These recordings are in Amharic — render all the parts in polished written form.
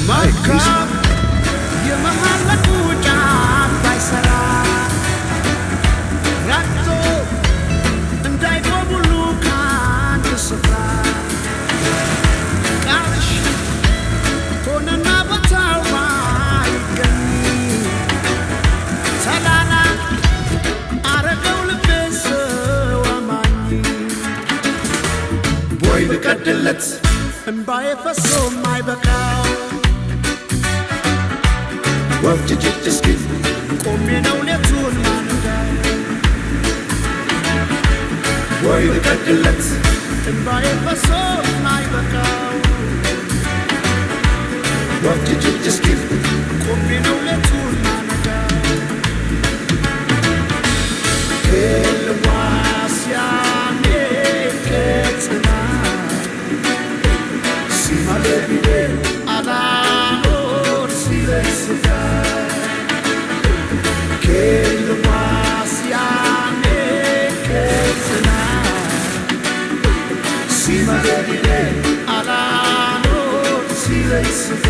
መልካም የመሃለቁ ጫፍ ባይሰራ ረግቶ እንዳይቆሙሉ ከአንድ ስፍራ ቃልሽ ሆነና ቦታው ባይገኝ ሰላላ አረገው ልቤን ሰው አማኝ ቦይ ልቀድለት እንባዬ ፈሶ ማይበቃው ወፍጅጅት እስኪ ቆሜ ነው ሌቱን ማንዳው ቦይ ልቀድለት እንባዬ ፈሶ ማይበቃው ወፍጅጅት እስኪ ቆሜ ነው ሌቱን ማንዳው ኤልዋስያኔ ከጽና ሲማለቢዴ አላኖር ሲለስጋ ኤልዋስያኔ ከጽና ሲማለቢዴ አላኖር ሲለስጋ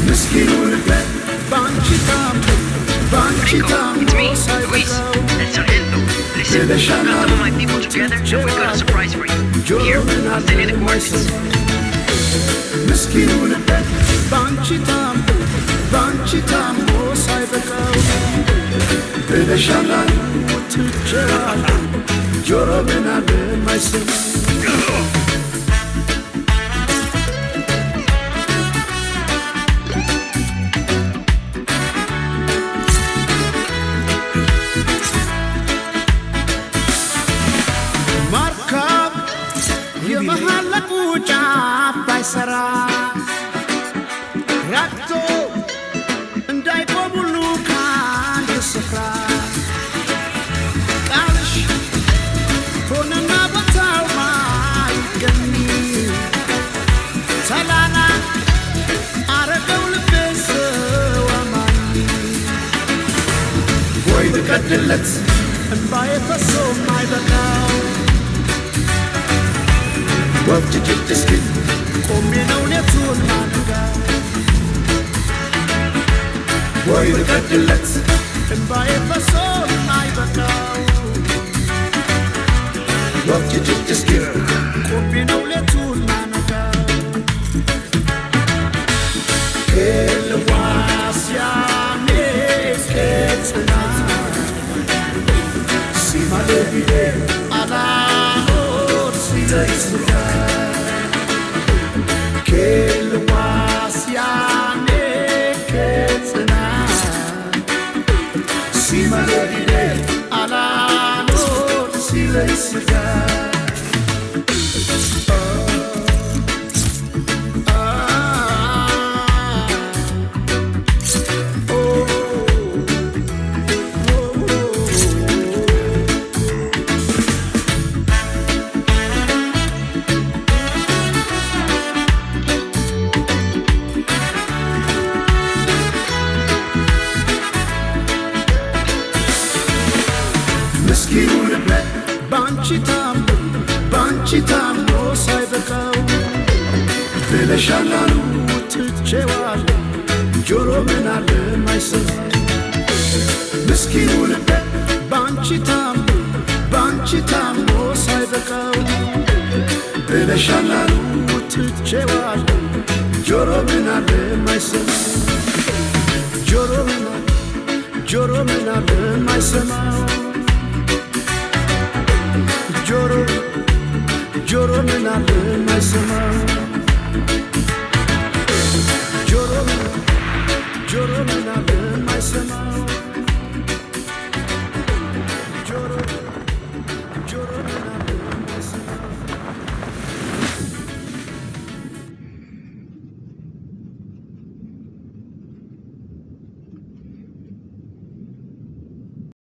It's me, Luis. El Sargento. Listen, I got some of my people together and we've got a surprise for you. Here, I'll tell you the coordinates. የመሃለቁ ጫፍ ባይሰራ ረግቶ እንዳይቆሙሉ ከአንድ ስፍራ ቃልሽ ሆነና ቦታው ማይገኝ ሰላላ አረገው ልቤን ሰው አማኝ ቦይ ልቀድለት እንባዬ ፈሶ ማይበቃው ወፍጅጅት እስኪ ቆሜ ነው ሌቱን ማንዳው ቦይ ልቀድለት እንባዬ ፈሶ ማይበቃው ወፍጅጅት እስኪ ቆሜ ነው ሌቱን ማንዳው ኤልዋስያኔ ከጽና ሲማለቢዴ አላኖር ሲለስጋ ኤልዋስያኔ ከጽና ሲማለቢዴ አላኖር ሲለስጋ ባንቺ ታምኖ ሳይበቃው ብለሻላሉ ትቼዋለሁ ጆሮ ምን አለ ማይሰማ ምስኪኑ ልቤ ባንቺ ታምኖ ሳይበቃው ብለሻላሉ ትቼዋለሁ ጆሮ ምን አለ ማይሰማ ጆሮ ምን አለ ማይሰማው ጆሮ ምን አለ ማይሰማው ጆሮ ምን አለ ማይሰማው